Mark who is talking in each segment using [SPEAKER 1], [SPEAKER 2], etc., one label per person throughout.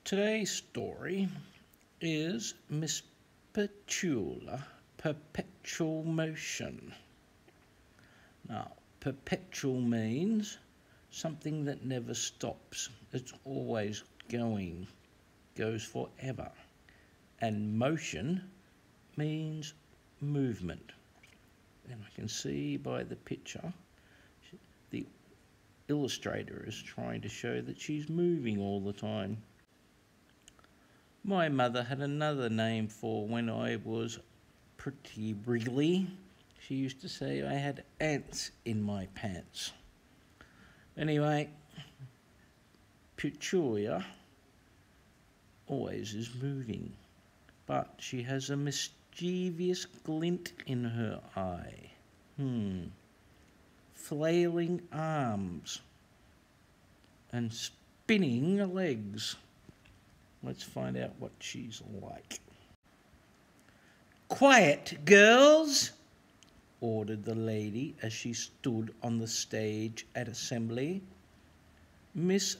[SPEAKER 1] Today's story is Miss Petula, Perpetual Motion. Now, perpetual means something that never stops. It's always going, goes forever. And motion means movement. And I can see by the picture, the illustrator is trying to show that she's moving all the time. My mother had another name for when I was pretty wriggly. She used to say I had ants in my pants. Anyway, Petula always is moving, but she has a mischievous glint in her eye. Flailing arms and spinning legs. Let's find out what she's like. "Quiet, girls," ordered the lady as she stood on the stage at assembly. Miss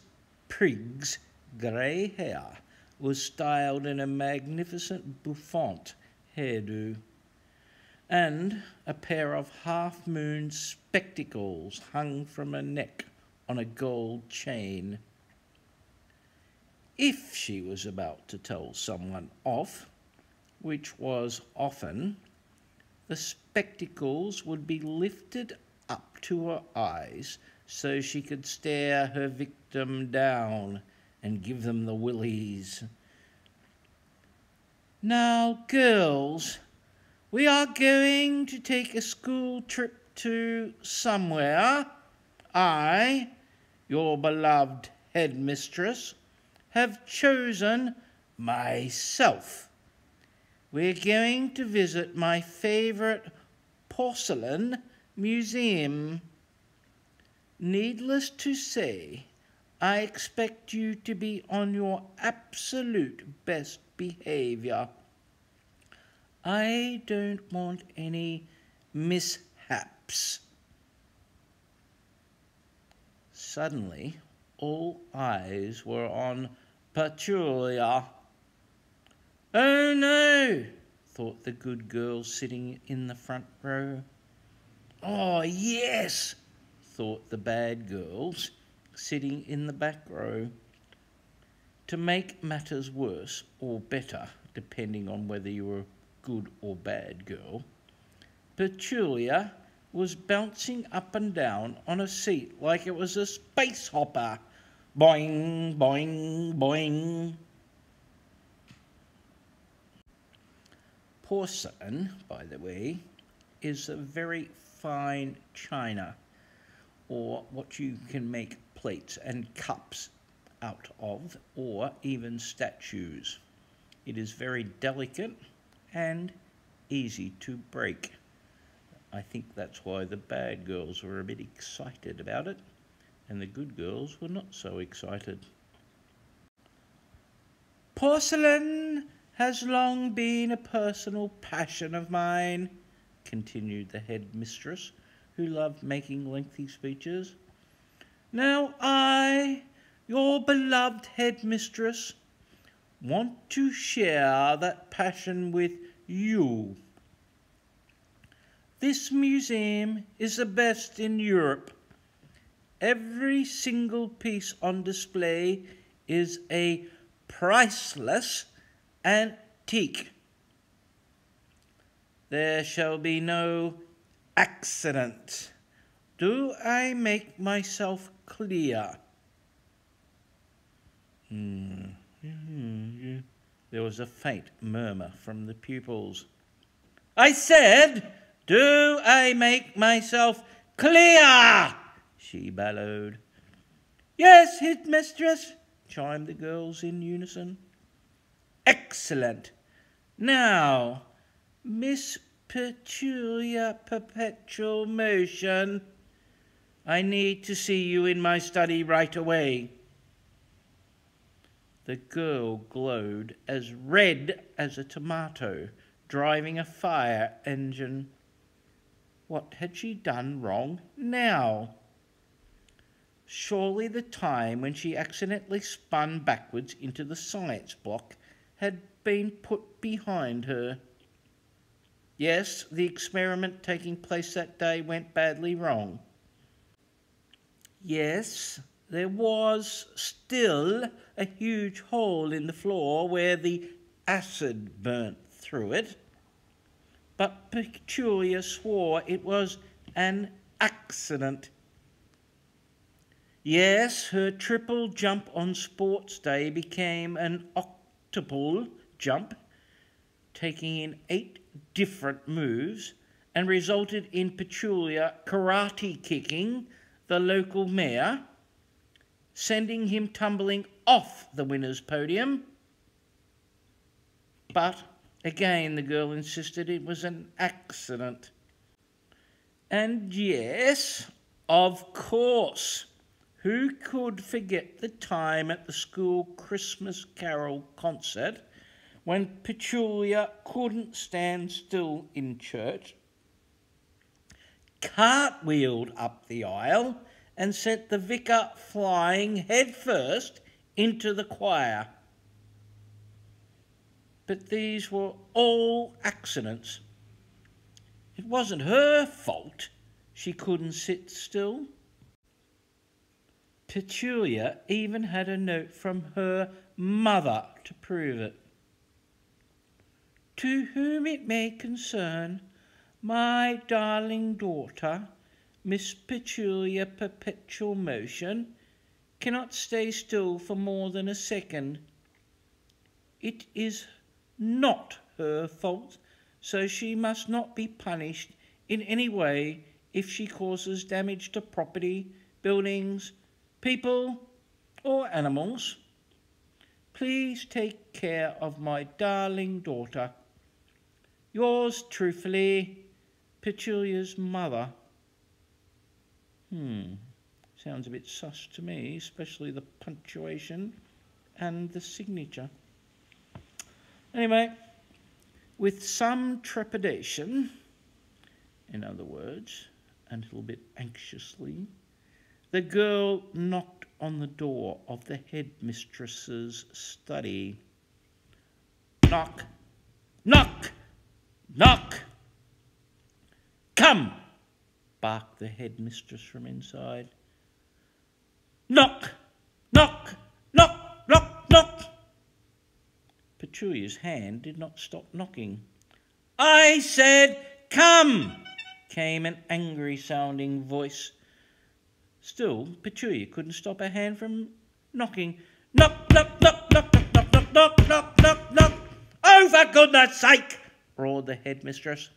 [SPEAKER 1] Prigg's grey hair was styled in a magnificent bouffant hairdo, and a pair of half-moon spectacles hung from her neck on a gold chain. If she was about to tell someone off, which was often, the spectacles would be lifted up to her eyes so she could stare her victim down and give them the willies. "Now, girls, we are going to take a school trip to somewhere. I, your beloved headmistress, have chosen myself. We're going to visit my favourite porcelain museum. Needless to say, I expect you to be on your absolute best behaviour. I don't want any mishaps." Suddenly, all eyes were on Petula. "Oh no," thought the good girl sitting in the front row. "Oh yes," thought the bad girls sitting in the back row. To make matters worse or better, depending on whether you were a good or bad girl, Petula was bouncing up and down on a seat like it was a space hopper. Boing, boing, boing. Porcelain, by the way, is a very fine china, or what you can make plates and cups out of, or even statues. It is very delicate and easy to break. I think that's why the bad girls were a bit excited about it, and the good girls were not so excited. "Porcelain has long been a personal passion of mine," continued the headmistress, who loved making lengthy speeches. "Now I, your beloved headmistress, want to share that passion with you. This museum is the best in Europe. Every single piece on display is a priceless antique. There shall be no accident. Do I make myself clear?" There was a faint murmur from the pupils. "I said, do I make myself clear?" she bellowed. "Yes, headmistress," chimed the girls in unison. "Excellent. Now, Miss Petula Perpetual Motion, I need to see you in my study right away." The girl glowed as red as a tomato driving a fire engine. What had she done wrong now? Surely the time when she accidentally spun backwards into the science block had been put behind her. Yes, the experiment taking place that day went badly wrong. Yes, there was still a huge hole in the floor where the acid burnt through it, but Petula swore it was an accident. Yes, her triple jump on sports day became an octuple jump, taking in 8 different moves, and resulted in Petula karate kicking the local mayor, sending him tumbling off the winner's podium. But again, the girl insisted it was an accident. And yes, of course, who could forget the time at the school Christmas Carol concert when Petula couldn't stand still in church, cartwheeled up the aisle and sent the vicar flying headfirst into the choir. But these were all accidents. It wasn't her fault she couldn't sit still. Petula even had a note from her mother to prove it. To whom it may concern, my darling daughter, Miss Petula Perpetual Motion, cannot stay still for more than a second. It is not her fault, so she must not be punished in any way if she causes damage to property, buildings, people, or animals. Please take care of my darling daughter. Yours truthfully, Petula's mother. Sounds a bit sus to me, especially the punctuation and the signature. Anyway, with some trepidation, in other words, and a little bit anxiously, the girl knocked on the door of the headmistress's study. Knock, knock, knock. Come, barked the headmistress from inside. Knock, knock, knock, knock, knock. Petula's hand did not stop knocking. I said, come, came an angry-sounding voice. Still, Petula couldn't stop her hand from knocking. Knock, knock, knock, knock, knock, knock, knock, knock, knock, knock, knock. Oh, for goodness sake, roared the headmistress.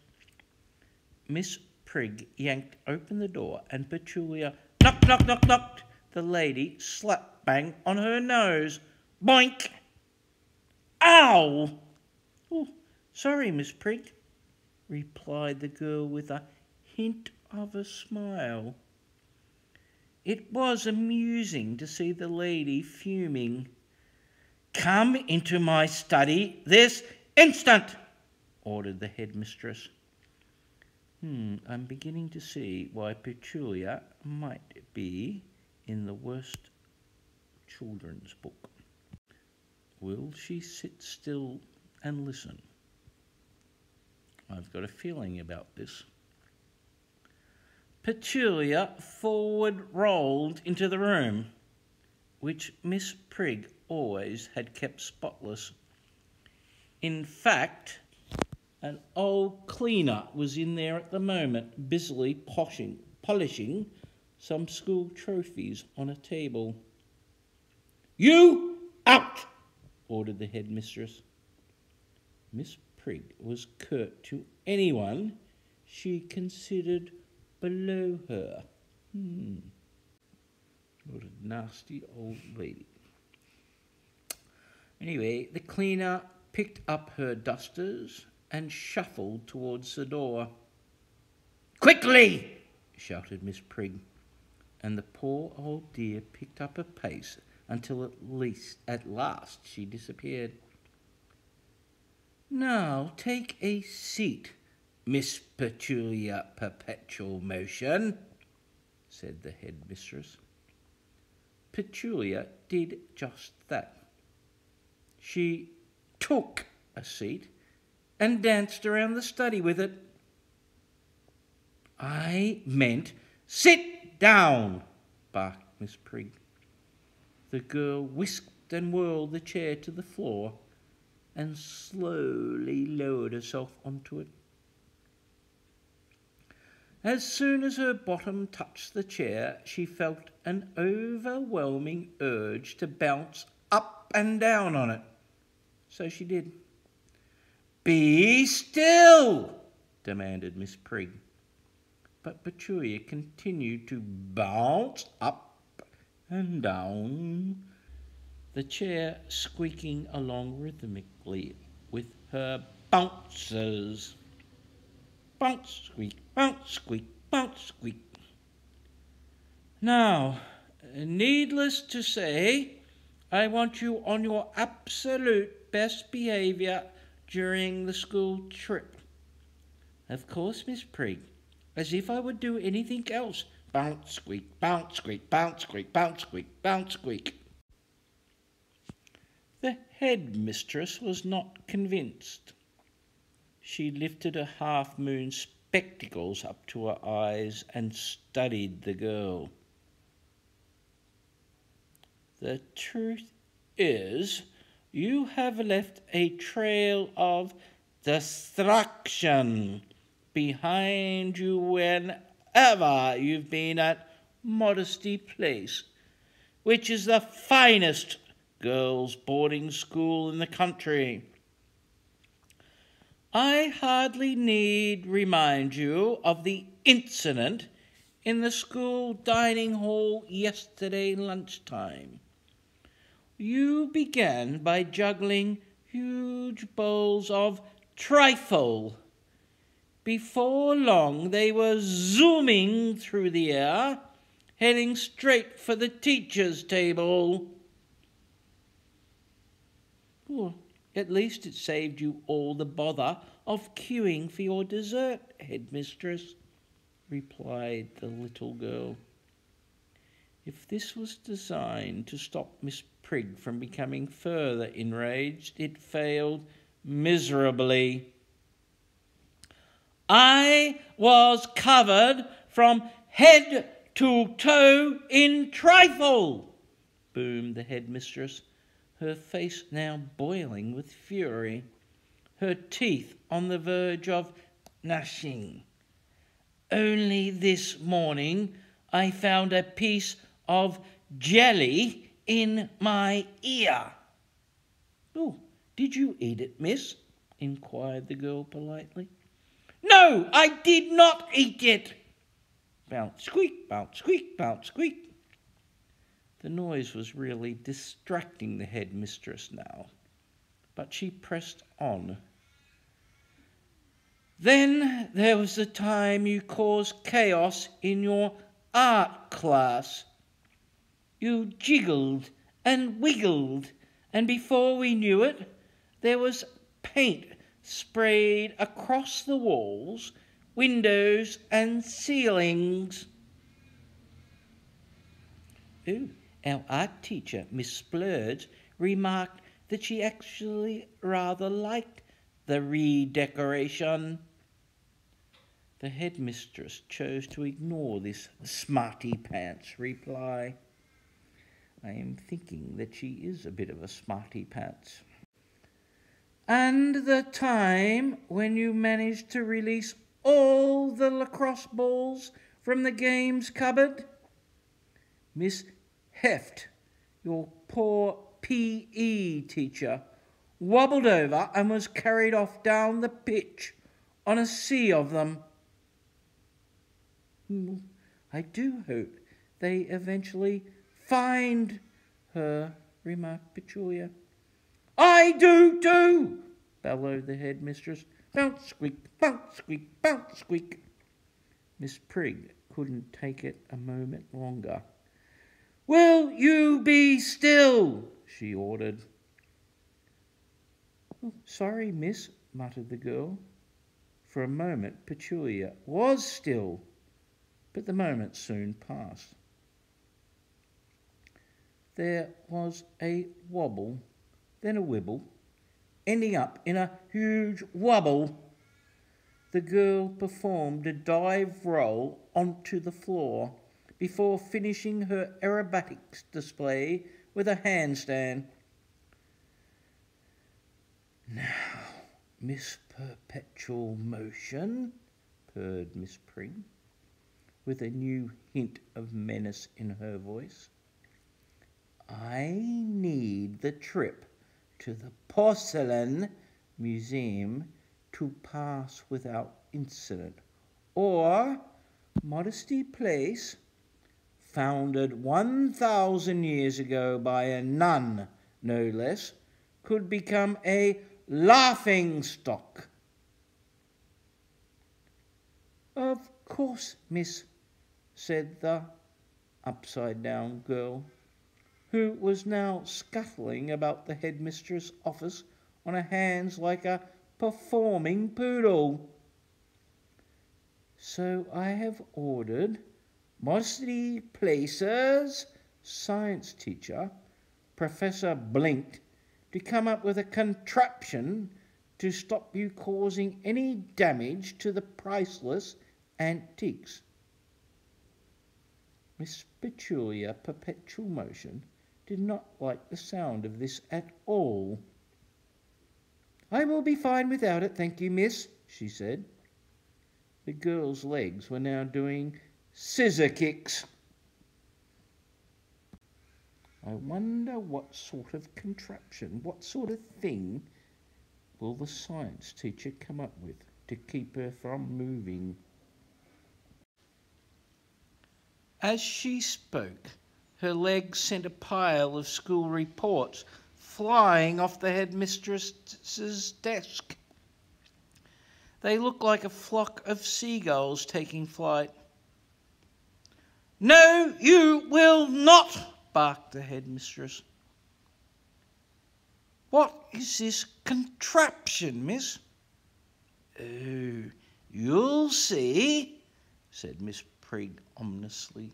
[SPEAKER 1] Miss Prigg yanked open the door and Petula knock, knock, knock, knocked the lady slap bang on her nose. Boink! Ow! Oh, sorry, Miss Prigg, replied the girl with a hint of a smile. It was amusing to see the lady fuming. Come into my study this instant, ordered the headmistress. I'm beginning to see why Petula might be in the worst children's book. Will she sit still and listen? I've got a feeling about this. Petula forward rolled into the room, which Miss Prigg always had kept spotless. In fact, an old cleaner was in there at the moment, busily polishing some school trophies on a table. You out, ordered the headmistress. Miss Prigg was curt to anyone she considered below her. What a nasty old lady. Anyway, the cleaner picked up her dusters and shuffled towards the door. Quickly, shouted Miss Prigg, and the poor old dear picked up her pace until at last she disappeared. Now take a seat, Miss Petula Perpetual Motion, said the headmistress. Petula did just that. She took a seat and danced around the study with it. "I meant sit down," barked Miss Prig. The girl whisked and whirled the chair to the floor and slowly lowered herself onto it. As soon as her bottom touched the chair, she felt an overwhelming urge to bounce up and down on it. So she did. "Be still," demanded Miss Prig. But Petula continued to bounce up and down, the chair squeaking along rhythmically with her bounces. Bounce, squeak, bounce, squeak, bounce, squeak. "Now, needless to say, I want you on your absolute best behaviour during the school trip." "Of course, Miss Prig, as if I would do anything else." Bounce, squeak, bounce, squeak, bounce, squeak, bounce, squeak, bounce, squeak. The headmistress was not convinced. She lifted her half-moon spectacles up to her eyes and studied the girl. "The truth is, you have left a trail of destruction behind you whenever you've been at Modesty Place, which is the finest girls' boarding school in the country. I hardly need remind you of the incident in the school dining hall yesterday lunchtime. You began by juggling huge bowls of trifle. Before long they were zooming through the air, heading straight for the teacher's table." "Well, at least it saved you all the bother of queuing for your dessert, headmistress," replied the little girl. If this was designed to stop Miss Prig from becoming further enraged, it failed miserably. "I was covered from head to toe in trifle," boomed the headmistress, her face now boiling with fury, her teeth on the verge of gnashing. "Only this morning I found a piece of jelly in my ear." "Oh, did you eat it, miss?" inquired the girl politely. "No, I did not eat it." Bounce, squeak, bounce, squeak, bounce, squeak. The noise was really distracting the headmistress now, but she pressed on. "Then there was the time you caused chaos in your art class. You jiggled and wiggled, and before we knew it, there was paint sprayed across the walls, windows and ceilings." "Ooh. Our art teacher, Miss Splurge, remarked that she actually rather liked the redecoration." The headmistress chose to ignore this smarty-pants reply. I am thinking that she is a bit of a smarty-pants. "And the time when you managed to release all the lacrosse balls from the games cupboard? Miss Heft, your poor PE teacher, wobbled over and was carried off down the pitch on a sea of them." "I do hope they eventually find her," remarked Petula. "I do too," bellowed the headmistress. "Bounce, squeak, bounce, squeak, bounce, squeak." Miss Prig couldn't take it a moment longer. "Will you be still?" she ordered. "Oh, sorry, miss," muttered the girl. For a moment Petula was still, but the moment soon passed. There was a wobble, then a wibble, ending up in a huge wobble. The girl performed a dive roll onto the floor before finishing her aerobatics display with a handstand. "Now, Miss Perpetual Motion," purred Miss Prig, with a new hint of menace in her voice, "I need the trip to the Porcelain Museum to pass without incident, or Modesty Place, founded 1,000 years ago by a nun, no less, could become a laughing stock." "Of course, miss," said the upside-down girl, who was now scuttling about the headmistress' office on her hands like a performing poodle. "So I have ordered Modesty Place's science teacher, Professor Blink, to come up with a contraption to stop you causing any damage to the priceless antiques." Miss Petula Perpetual Motion did not like the sound of this at all. "I will be fine without it, thank you, miss," she said. The girl's legs were now doing scissor kicks. "I wonder what sort of contraption, what sort of thing will the science teacher come up with to keep her from moving?" As she spoke, her legs sent a pile of school reports flying off the headmistress's desk. They looked like a flock of seagulls taking flight. "No, you will not," barked the headmistress. "What is this contraption, miss?" "Oh, you'll see," said Miss Prig ominously,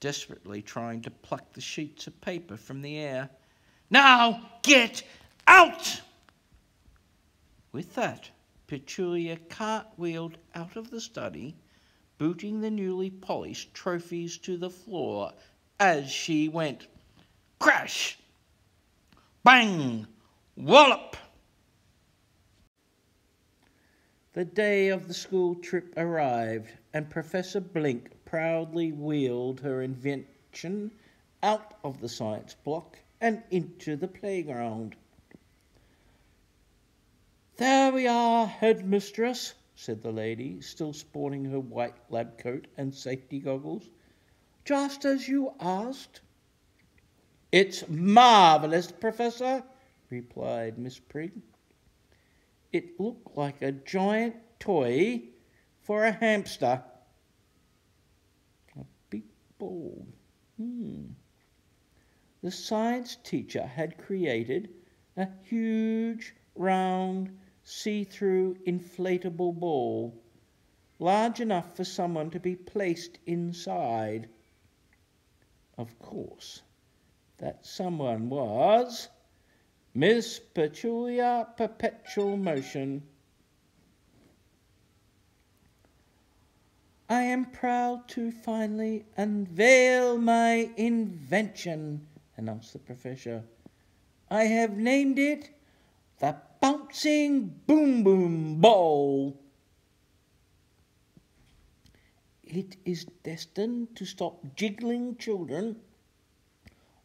[SPEAKER 1] desperately trying to pluck the sheets of paper from the air. "Now get out!" With that, Petula cartwheeled out of the study, booting the newly polished trophies to the floor as she went. Crash! Bang! Wallop! The day of the school trip arrived, and Professor Blink proudly wheeled her invention out of the science block and into the playground. "There we are, headmistress," said the lady, still sporting her white lab coat and safety goggles. "Just as you asked." "It's marvellous, Professor," replied Miss Prig. It looked like a giant toy for a hamster. A big ball. The science teacher had created a huge, round, see-through inflatable ball, large enough for someone to be placed inside. Of course, that someone was Miss Petula Perpetual Motion. "I am proud to finally unveil my invention," announced the professor. "I have named it the Bouncing Boom Boom Ball. It is destined to stop jiggling children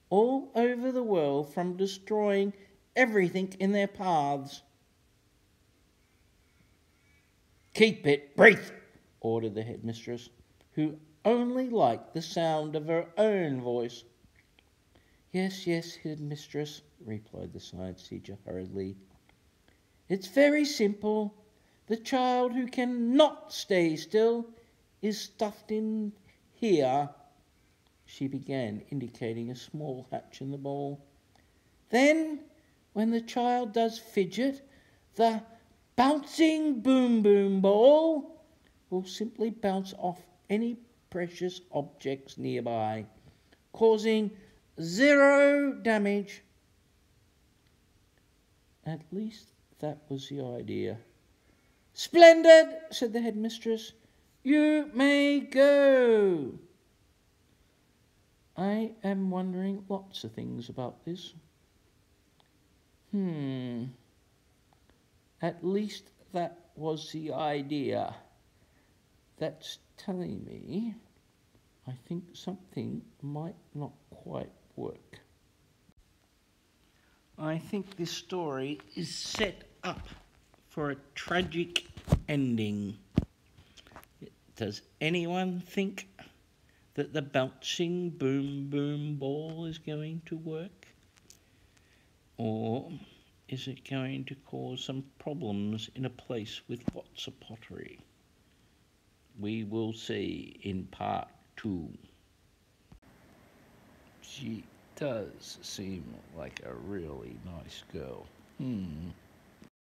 [SPEAKER 1] all over the world from destroying everything in their paths." "Keep it brief," ordered the headmistress, who only liked the sound of her own voice. Yes, headmistress," replied the science teacher hurriedly. "It's very simple. The child who cannot stay still is stuffed in here." She began, indicating a small hatch in the ball. "Then, when the child does fidget, the bouncing boom boom ball will simply bounce off any precious objects nearby, causing 0 damage. At least that was the idea. Splendid, said the headmistress. You may go. I am wondering lots of things about this. At least that was the idea. That's telling me I think something might not quite work. I think this story is set up for a tragic ending. Does anyone think that the bouncing boom boom ball is going to work? Or is it going to cause some problems in a place with lots of pottery? We will see in part 2. She does seem like a really nice girl.